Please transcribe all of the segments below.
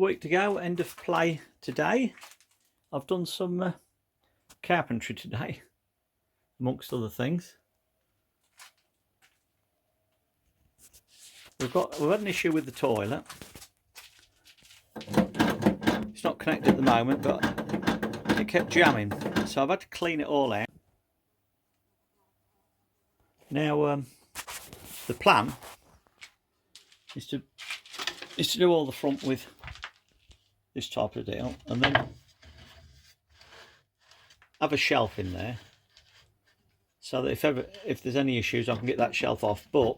week to go, end of play today. I've done some carpentry today, amongst other things. We've had an issue with the toilet. It's not connected at the moment, but it kept jamming, so I've had to clean it all out. Now the plan is to do all the front with this type of deal, and then have a shelf in there, so that if there's any issues, I can get that shelf off. But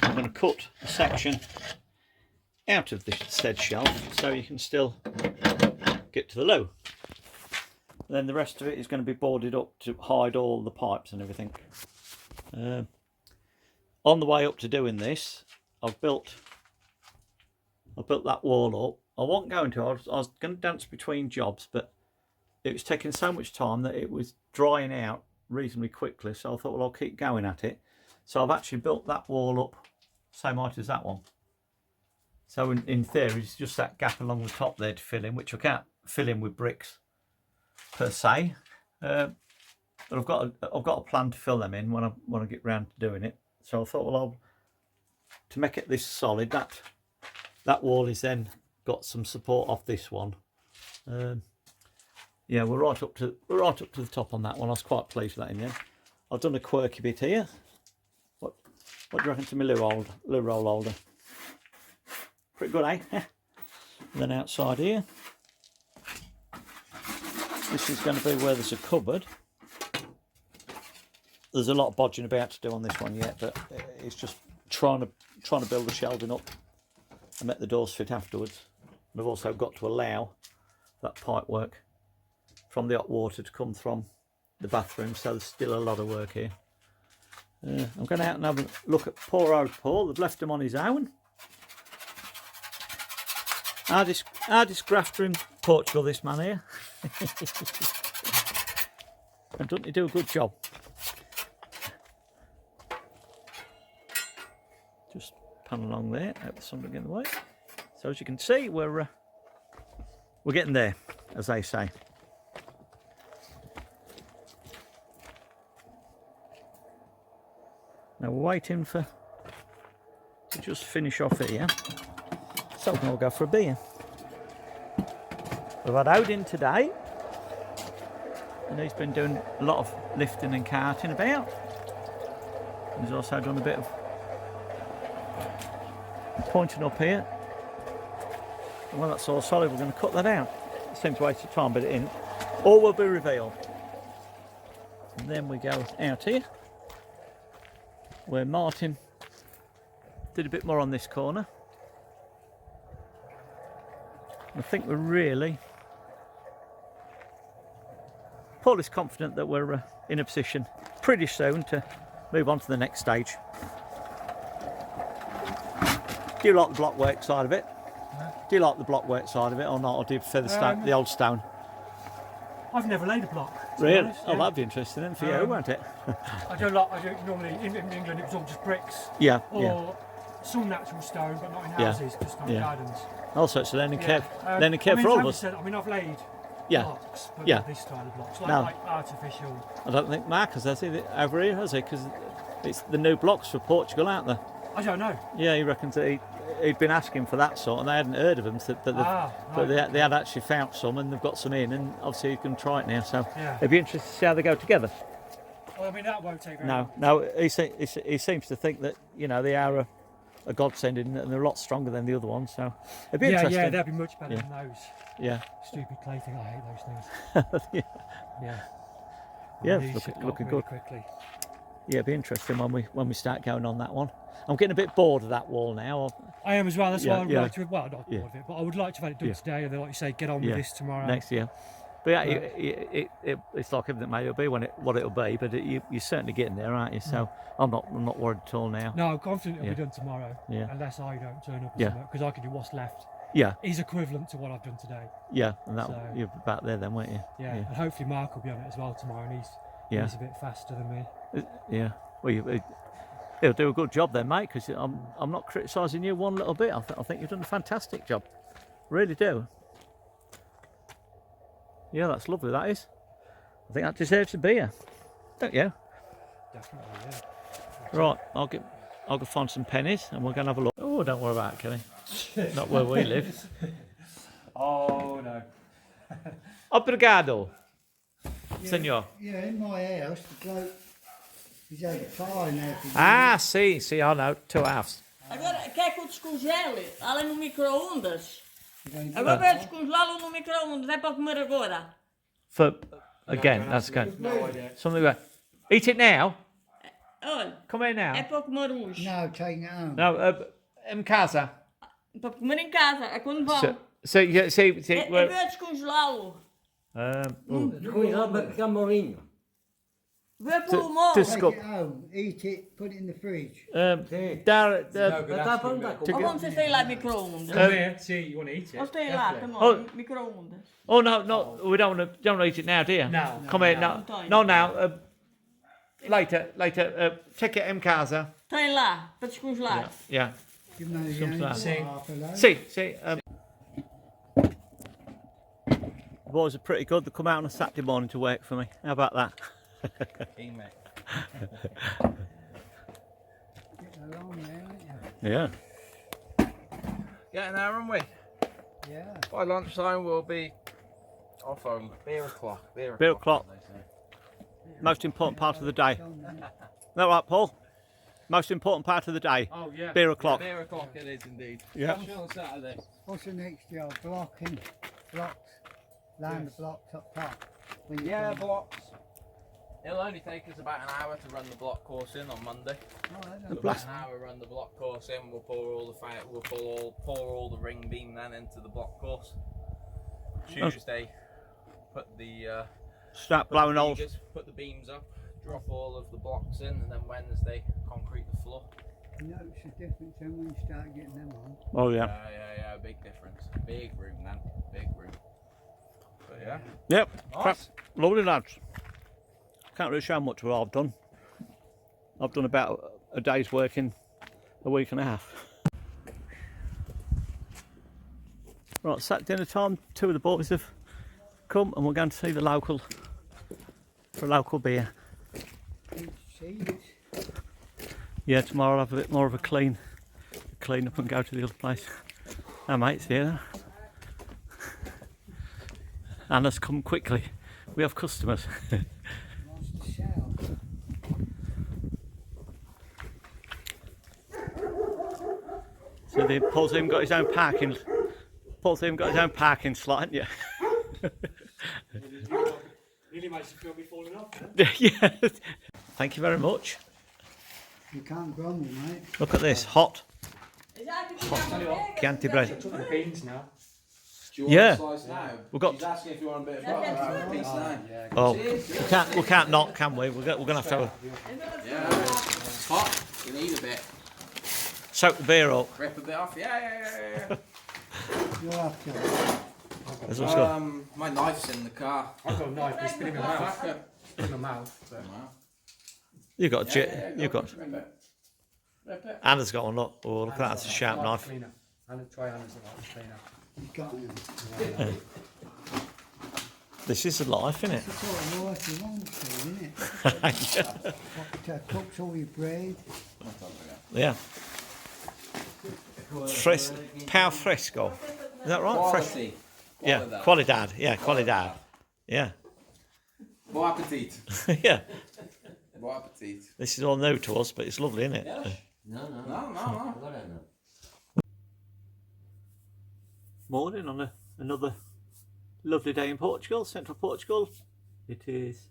I'm going to cut a section out of this said shelf so you can still get to the loo. Then the rest of it is going to be boarded up to hide all the pipes and everything. On the way up to doing this, I've built that wall up. I wasn't going to. I was going to dance between jobs, but it was taking so much time that it was drying out reasonably quickly. So I thought, well, I'll keep going at it. So I've actually built that wall up same height as that one. So in theory, it's just that gap along the top there to fill in, which I can't fill in with bricks per se. But I've got a plan to fill them in when I get round to doing it. So I thought, well, to make it this solid, that wall is then got some support off this one. Yeah, we're right up to the top on that one. I was quite pleased with that in the end. I've done a quirky bit here. What do you reckon to my loo roll holder? Pretty good, eh? And then outside here, this is going to be where there's a cupboard. There's a lot of bodging about to do on this one yet, but it's just trying to build the shelving up and make the doors fit afterwards. And I've also got to allow that pipe work from the hot water to come from the bathroom, so there's still a lot of work here. I'm going out and have a look at poor old Paul. They've left him on his own. Hardest grafter in Portugal, this man here. And doesn't he do a good job? Just pan along there, hope there's something in the way. So as you can see, we're getting there, as they say. Now we're waiting to just finish off here, so we can all go for a beer. We've had Odin today, and he's been doing a lot of lifting and carting about. He's also done a bit of pointing up here. And when that's all solid, we're going to cut that out. It seems a waste of time, but it isn't. All will be revealed. And then we go out here, where Martin did a bit more on this corner. I think we're really... Paul is confident that we're in a position pretty soon to move on to the next stage. Do you like the block work side of it? No. Do you like the block work side of it or not? Or do you prefer the old stone? I've never laid a block. Really? Honest, Oh, yeah. that'd be interesting then for you, won't it? I do normally in England it was all just bricks. Yeah, or some natural stone, but not in houses, just not in gardens. Also, it's a learning curve. Learning I curve mean, for all of us. I mean, I've laid Yeah. blocks, but Yeah. not this style of blocks, No. like artificial. I don't think Marcus has it over here, has he? Because it's the new blocks for Portugal, aren't they? I don't know. Yeah, he reckons that he'd been asking for that sort, and they hadn't heard of them. But they had actually found some, and they've got some in, and obviously you can try it now. So it'd be interesting to see how they go together. Well, I mean, that won't take very long. No, he seems to think that they are a godsend, and they're a lot stronger than the other ones. So it'd be interesting. Yeah, they'd be much better than those. Yeah. Stupid clay thing. I hate those things. Yeah, These looking really good. Quickly. Yeah, it'd be interesting when we start going on that one. I'm getting a bit bored of that wall now. I am as well. That's why I'd like to. Well, not bored Yeah. of it, but I would like to have it done today, and then, like you say, get on with this tomorrow. Next year. But it's like everything, mate. It'll be what it'll be, but you're certainly getting there, aren't you? So I'm not worried at all now. No, I'm confident it'll be done tomorrow. Yeah. Unless I don't turn up, because I can do what's left. Yeah. Is equivalent to what I've done today. Yeah, and you're about there then, weren't you? Yeah. And hopefully Mark will be on it as well tomorrow, and he's a bit faster than me. Yeah. Well, he'll do a good job then, mate. Because I'm not criticising you one little bit. I think you've done a fantastic job. Really do. Yeah, that's lovely, that is. I think that deserves a beer. Don't you? Definitely, yeah. Right, I'll go find some pennies and we're going to have a look. Oh, don't worry about it, Kenny. Not where we live. Oh no. Obrigado, senor. Yeah, in my house, the bloke, he's had a fire in there. Ah, see, I know. 2 hours. Agora, quer que eu descongele? Ela no micro-ondas. Agora vai descongelá-lo no micro-ondas. É para comer agora. For again, that's good. No idea. Something about eat it now. Olha, Come here now. é para comer hoje. No, taking it home. No, em casa. Para comer em casa. É quando vão. So yeah, see, É well, para descongelá-lo. Descongelado para ficar molinho. Vê pelo to molho. Take scoop. it home, eat it, put it in the fridge. Dar, No good Está a asking, perguntar but- Ou vamos vocês lá micro-ondas? Come here, see, you want to eat Ou it? tem lá, Definitely. come on, micro-ondas. oh no, we don't want to eat it now, do you? No. Come here, no, Don't. no now. Later. Take it em casa. Tem lá, para descongelar. Yeah. Give them Some only that. got half a load. See. The boys are pretty good. They come out on a Saturday morning to work for me. How about that? Get along there, ain't you? Yeah. Getting there, aren't we? Yeah. By lunchtime we'll be off home. Beer o'clock. Beer o'clock. Most important part of the day. Done that. Is that right, Paul? Most important part of the day. Oh yeah. Beer o'clock. Beer o'clock it is indeed. Yeah. Especially on Saturday. What's the next job? Blocks, land the blocks up top. When you Yeah, come- blocks. It'll only take us about an hour to run the block course in on Monday. Oh, I don't So know. about an hour run the block course in. We'll pour all the pour all the ring beam then into the block course. Tuesday, put the Start blowing holes. put the beams up, drop all of the blocks in, and then Wednesday concrete the floor. You notice the difference then when you start getting them on. Oh yeah. Yeah, big difference. Big room then, big room. But yeah, Yep. nice. Lovely lads. Can't really show much what I've done. I've done about a day's work in a week and a half. Right, it's at dinner time. 2 of the boys have come and we're going to see the local for a local beer. Seeds. Yeah, tomorrow I'll have a bit more of a clean up and go to the other place. Our mates here. Anna's come quickly. We have customers. Wants to sell. So Paul's even got his own parking. Paul's even got his own parking slot, haven't you? Nearly makes you feel me falling off. Yeah. Thank you very much. You can't grumble, mate. Look at this, hot Is that Chianti bread. Took the beans now. Do you want Yeah. a slice now? We've got- She's asking if you want a bit of butter. I'll have a piece now. Yeah. Oh, we can't not, can we? We're going to have to Yeah, it's hot. You need a bit. soak the beer up. Rip a bit off. Yeah. You'll have to. That's what's good. My knife's in the car. I've got a knife, it's been in my mouth. Fucker. In my mouth. But You've got Yeah, you've go got. for it. Rip it. Anna's got one. Look, oh look at that. That's a sharp Like knife. Cleaner. And try Anna's a lot cleaner. You've got them. This is a life, isn't it? It's all the water you want to, isn't it? What cooks all your bread. Yeah. Pau fresco. Is that right? Quality. Yeah. Qualidad. Yeah. Qualidad. Yeah. Bon appetit. Yeah. Bon appetit. This is all new to us, but it's lovely, isn't it? No. Morning on another lovely day in Portugal, Central Portugal. It is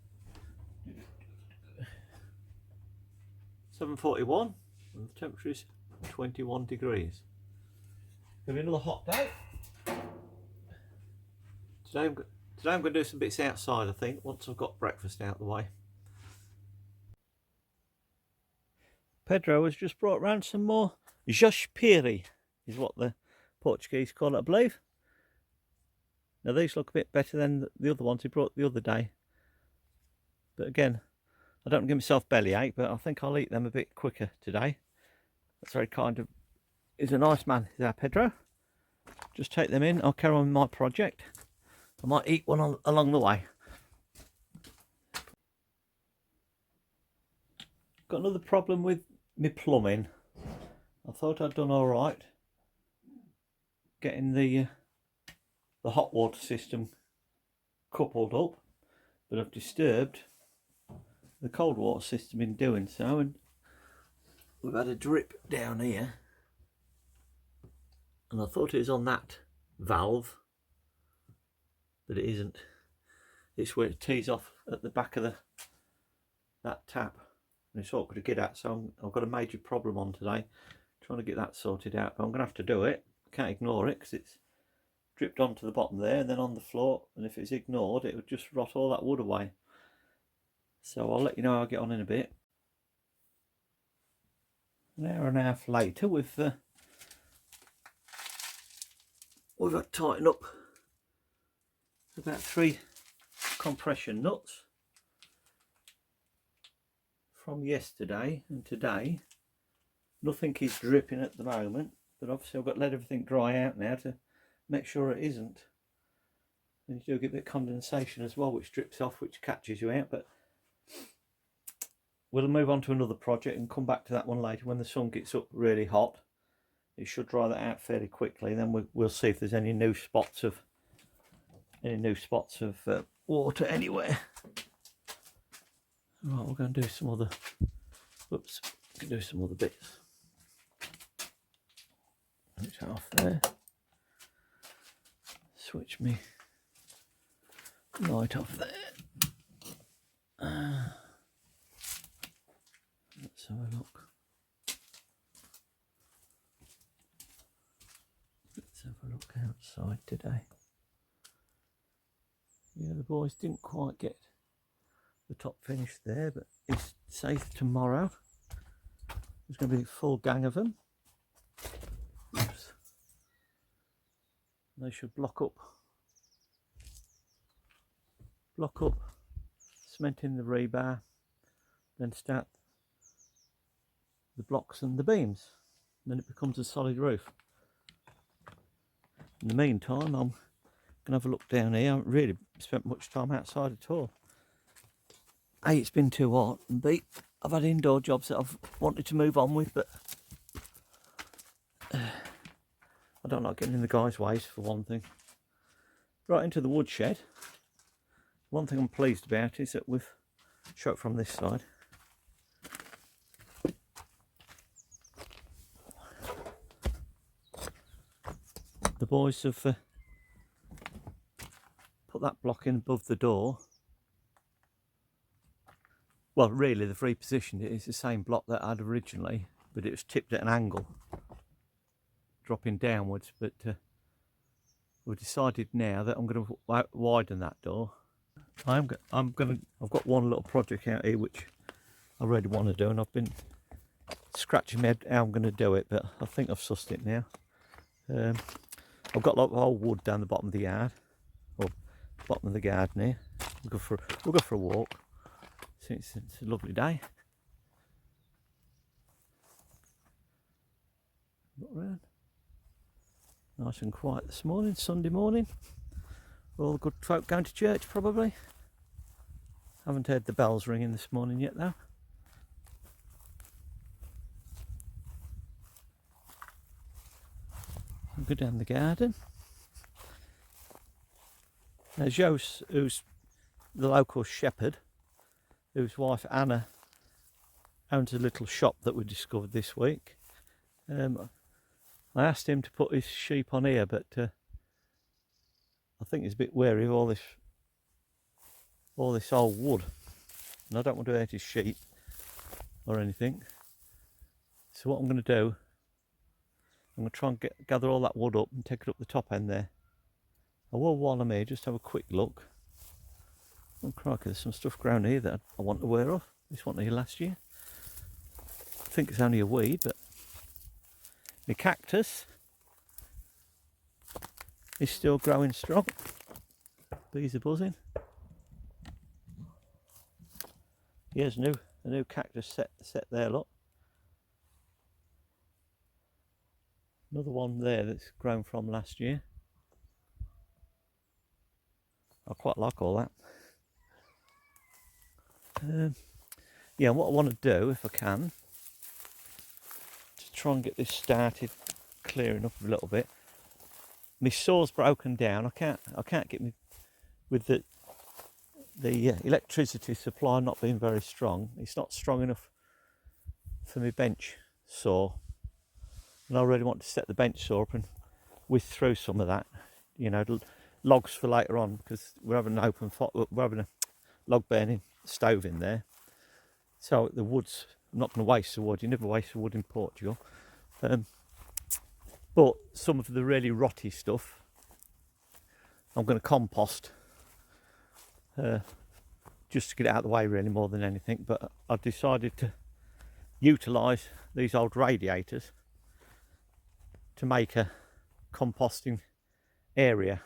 7:41 and the temperature is 21 degrees. Gonna be another hot day. Today I'm going to do some bits outside, I think, once I've got breakfast out of the way. Pedro has just brought round some more Jospiri, is what the Portuguese call it, I believe. Now these look a bit better than the other ones he brought the other day. But again, I don't give myself bellyache, but I think I'll eat them a bit quicker today. That's very kind of... He's a nice man, is our Pedro. just take them in. I'll carry on with my project. I might eat one along the way. Got another problem with my plumbing. I thought I'd done all right getting the hot water system coupled up, but I've disturbed the cold water system in doing so, and we've had a drip down here, and I thought it was on that valve, but it isn't. It's where it tees off at the back of that tap, and it's awkward to get at, so I've got a major problem on today trying to get that sorted out, but I'm going to have to do it. I can't ignore it because it's dripped onto the bottom there and then on the floor, and if it's ignored it would just rot all that wood away. So I'll let you know how I get on in a bit. An hour and a half later, we've got to tighten up about 3 compression nuts from yesterday and today. Nothing is dripping at the moment, but obviously I've got to let everything dry out now to make sure it isn't. And you do get a bit of condensation as well, which drips off, which catches you out. But we'll move on to another project and come back to that one later when the sun gets up really hot. It should dry that out fairly quickly, and then we'll see if there's any new spots of water anywhere. Right, we're going to do some other. Whoops, we can do some other bits. It's off there. Switch me light off there. Let's have a look. Let's have a look outside today. Yeah, the boys didn't quite get the top finish there, but it's safe tomorrow. There's going to be a full gang of them. Oops. They should block up, cementing the rebar, then start the blocks and the beams. Then it becomes a solid roof. In the meantime, I'm going to have a look down here. I haven't really spent much time outside at all. A, it's been too hot, and B, I've had indoor jobs that I've wanted to move on with, but I don't like getting in the guys' ways, for one thing. Right into the woodshed. One thing I'm pleased about is that we've show it from this side. The boys have put that block in above the door. Well, really, they've repositioned it. It's the same block that I had originally, but it was tipped at an angle, dropping downwards. But we've decided now that I'm going to widen that door. I've got one little project out here which I really want to do, and I've been scratching my head how I'm going to do it, but I think I've sussed it now. I've got a lot of old wood down the bottom of the yard, or bottom of the garden here. We'll go for a walk. It's a lovely day. Look round. Nice and quiet this morning, Sunday morning. All the good folk going to church probably. Haven't heard the bells ringing this morning yet though. I'll go down the garden. Now Jos, who's the local shepherd, whose wife Anna owns a little shop that we discovered this week. I asked him to put his sheep on here, but I think he's a bit wary of all this old wood, and I don't want to hurt his sheep or anything. So what I'm going to do, I'm going to try and gather all that wood up and take it up the top end there. I will, while I'm here, just have a quick look. Oh crikey, there's some stuff grown here that I want to wear off. This one here last year. I think it's only a weed, but my cactus is still growing strong. Bees are buzzing. Here's a new cactus set there, look. Another one there that's grown from last year. I quite like all that. Yeah, what I want to do, if I can, to try and get this started clearing up a little bit. My saw's broken down. I can't get me with the electricity supply not being very strong. It's not strong enough for my bench saw, and I really want to set the bench saw up and whiz through some of that, you know, logs for later on, because we're having a log burning stove in there. So the wood's, I'm not going to waste the wood. You never waste the wood in Portugal. But some of the really rotty stuff I'm going to compost, just to get it out of the way really more than anything. But I've decided to utilise these old radiators to make a composting area.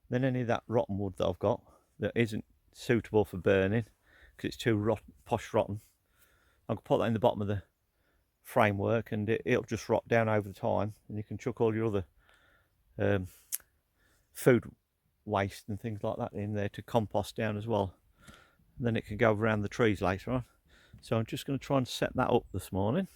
Then any of that rotten wood that I've got that isn't suitable for burning because it's too posh rotten, I can put that in the bottom of the framework and it'll just rot down over the time, and you can chuck all your other food waste and things like that in there to compost down as well. And then it can go around the trees later on. So I'm just going to try and set that up this morning.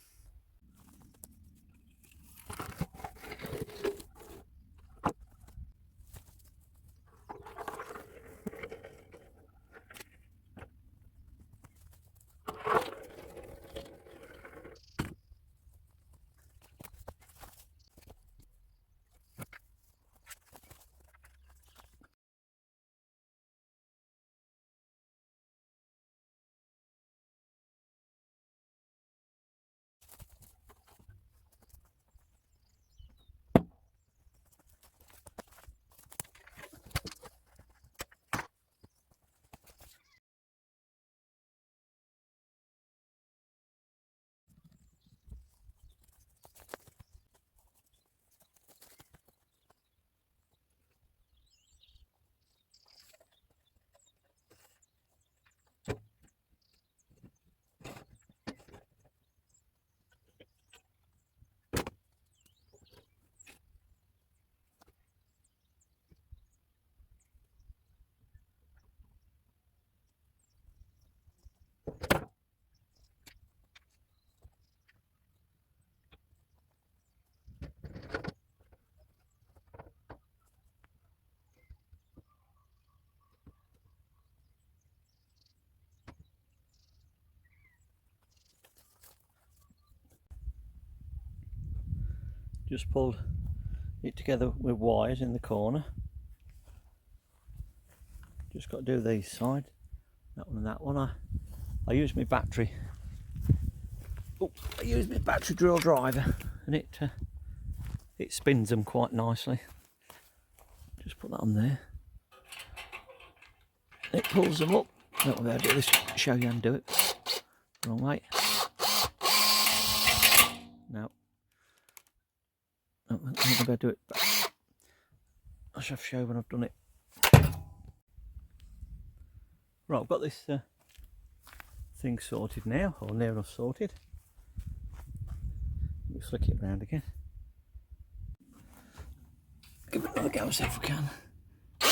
Just pulled it together with wires in the corner. Just got to do these sides, that one and that one. I use my battery. I use my battery drill driver, and it spins them quite nicely. Just put that on there. It pulls them up. I don't know how to do this. Show you how to do it. Wrong way. No. I'm not going to do it. I shall show when I've done it. Right, I've got this thing sorted now, or near enough sorted. Let me flick it round again. Give it another go as if we can. There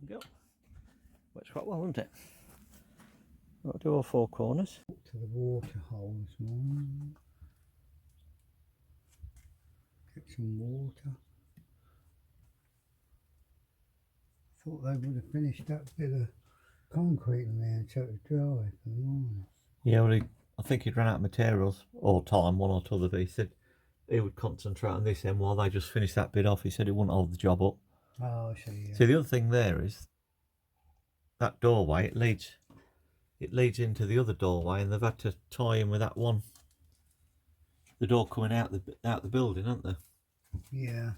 we go. Works quite well, doesn't it? I'll do all four corners. To the water hole this morning. Get some water. Thought they would have finished that bit of concrete in there so it was dry for the morning. Yeah, well, I think he'd run out of materials all the time, one or two other, but he said he would concentrate on this end while they just finished that bit off. He said it wouldn't hold the job up. Oh, I see. Yeah. See, the other thing there is that doorway, it leads into the other doorway, and they've had to tie in with that one, the door coming out the building, haven't they? Yeah.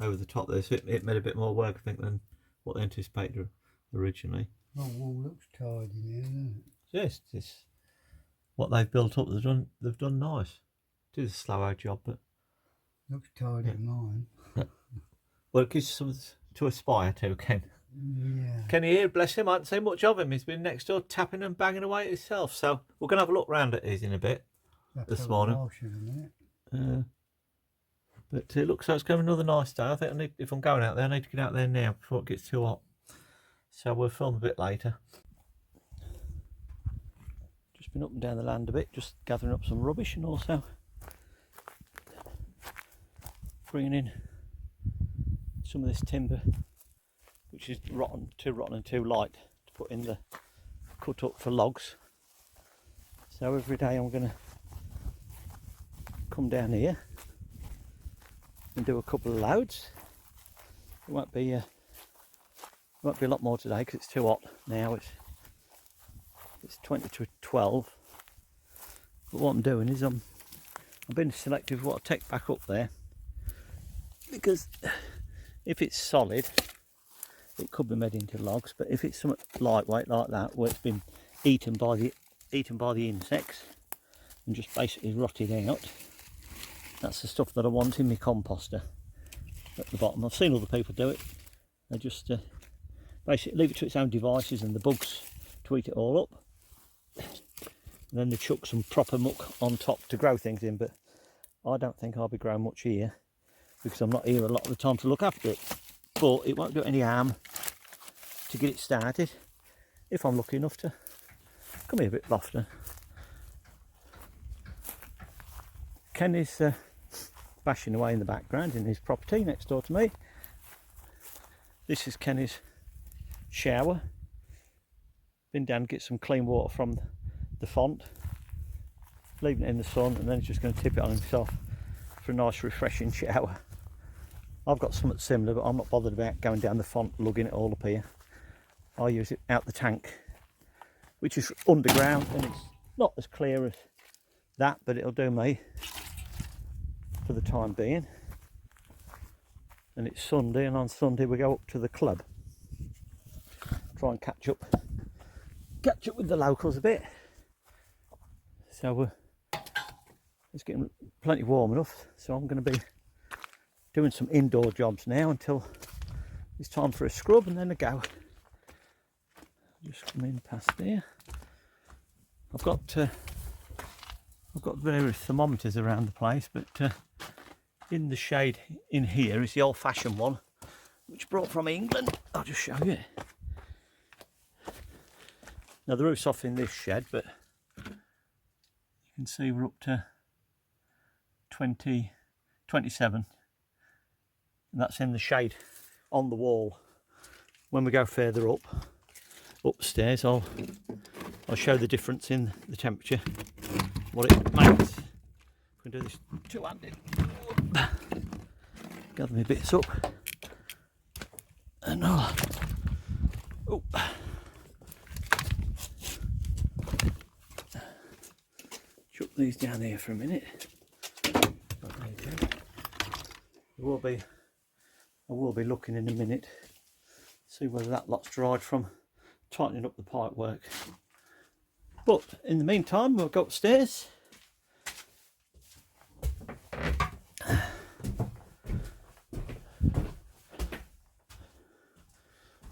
Over the top there, so it made a bit more work, I think, than what they anticipated originally. Oh, wall looks tidy there, doesn't it? Yes, it's what they've built up. They've done nice. It is a slow job, but Looks tidy in mine. well, it gives something to aspire to, Ken. Yeah. Can you hear? Bless him. I haven't seen much of him. He's been next door tapping and banging away at himself. So we're going to have a look round at his in a bit. this morning. Wash in a minute. But it looks like it's going to be another nice day. I think if I'm going out there, I need to get out there now before it gets too hot. So we'll film a bit later. Just been up and down the land a bit, just gathering up some rubbish and also bringing in some of this timber, which is too rotten and too light to put in the cut up for logs. So every day I'm going to come down here and do a couple of loads. It won't be a lot more today because it's too hot now. It's 20 to 12. But what I'm doing is I'm being selective what I take back up there, because if it's solid it could be made into logs, but if it's something lightweight like that where it's been eaten by the insects and just basically rotted out, that's the stuff that I want in my composter at the bottom. I've seen other people do it. They just basically leave it to its own devices and the bugs to eat it all up, and then they chuck some proper muck on top to grow things in. But I don't think I'll be growing much here because I'm not here a lot of the time to look after it. But it won't do any harm to get it started if I'm lucky enough to come here a bit often. Ken is bashing away in the background in his property next door to me. This is Kenny's shower. Been down to get some clean water from the font, leaving it in the sun, and then he's just going to tip it on himself for a nice refreshing shower. I've got something similar, but I'm not bothered about going down the font, lugging it all up here. I use it out the tank, which is underground, and it's not as clear as that, but it'll do me for the time being. And it's Sunday, and on Sunday we go up to the club, try and catch up with the locals a bit. So it's getting plenty warm enough, so I'm going to be doing some indoor jobs now until it's time for a scrub and then a go. Just come in past there. I've got various thermometers around the place, but in the shade in here is the old-fashioned one, which brought from England. I'll just show you. Now the roof's off in this shed, but you can see we're up to 27, and that's in the shade on the wall. When we go further upstairs, I'll show the difference in the temperature, what it makes. We can do this two-handed. Gather my bits up, and I'll chuck these down here for a minute. I will be looking in a minute, see whether that lot's dried from tightening up the pipe work. But in the meantime, we'll go upstairs.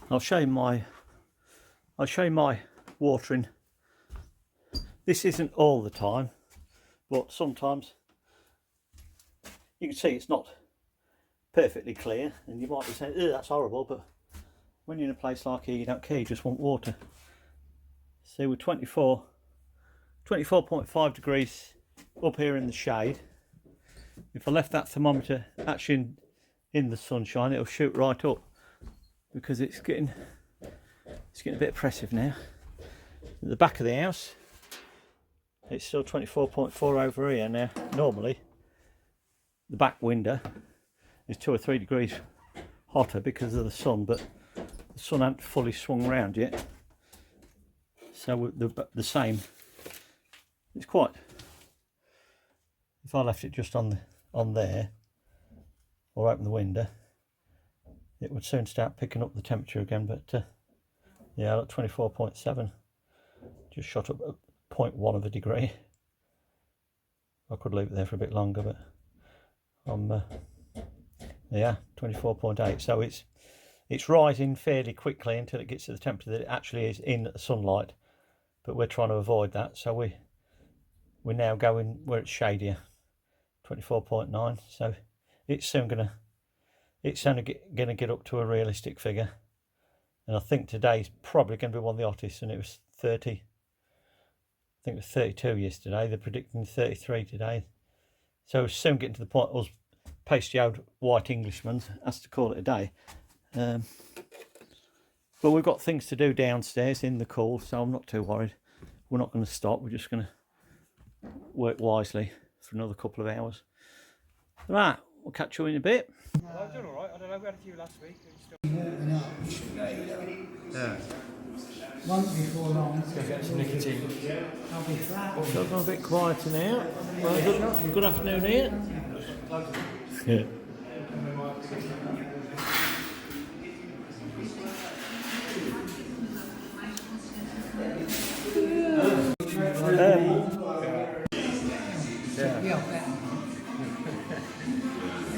I'll show you my watering. This isn't all the time, but sometimes you can see it's not perfectly clear, and you might be saying, "Ugh, that's horrible," but when you're in a place like here, you don't care, you just want water. See, we're 24.5 degrees up here in the shade. If I left that thermometer actually in the sunshine, it'll shoot right up, because it's getting a bit oppressive now. At the back of the house, it's still 24.4 over here. Now normally the back window is 2 or 3 degrees hotter because of the sun, but the sun hasn't fully swung round yet, so the same. It's quite, if I left it just on there or open the window, it would soon start picking up the temperature again. But yeah, look, 24.7, just shot up 0.1 of a degree. I could leave it there for a bit longer, but I'm yeah, 24.8. So it's rising fairly quickly until it gets to the temperature that it actually is in the sunlight. But we're trying to avoid that, so we're we're now going where it's shadier, 24.9. So it's soon gonna get up to a realistic figure. And I think today's probably going to be one of the hottest, and it was 30. I think it was 32 yesterday. They're predicting 33 today. So we're soon getting to the point us pasty-old white Englishmen has to call it a day. But we've got things to do downstairs in the cool, so I'm not too worried. We're not going to stop. We're just going to work wisely for another couple of hours. Right, we'll catch you in a bit. Well, I've done alright. I don't know, we had a few last week. Yeah. Once before long, Get some nicotine. I'll be flat. So I've gone a bit quieter now. Well, good afternoon here. Yeah. Yeah, better.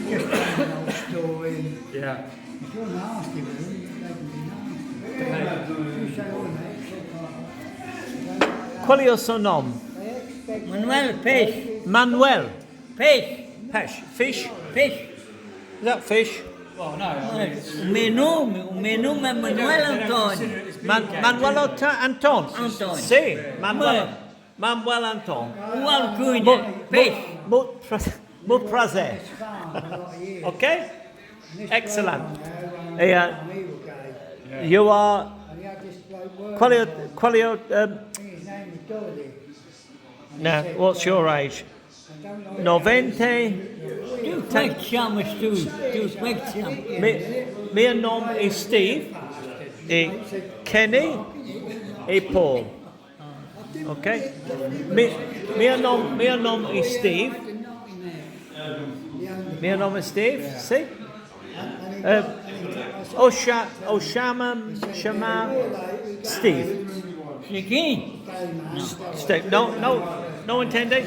Just an old story. Yeah. If you're nasty with them, they can be nasty. You say, oh, mate, Qual é o seu nome? Manuel, peixe, Manuel. peixe, Fish? peixe. Is that fish? Well, no. I mean, O meu nome é Manuel Antônio. Manuel Anton. Anton. Sim, Manuel Anton. O alcunha, peixe. Muito prazer. Ok? Excellent. You are. Qual é o, his name was Dorothy. now, what's your age? 90. Tu, como é que te chamas tu? Tu, como é que te chamas? Meu nome é Steve, e Kenny e Paul. Ok? Meu nome é Steve. Meu nome é Steve, sim? Chama Steve. Chiquinho? Steve. No entende?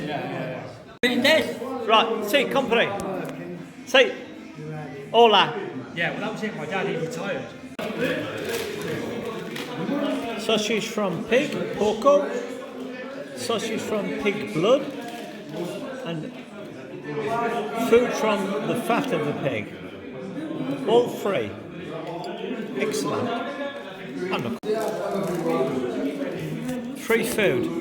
Entendeste? Right, sì, compri. Sì. Hola. yeah, well, that was it. My dad, he retired. Sausage from pig, porco. Sausage from pig blood. And food from the fat of the pig. All free. Excellent. And look. Free food.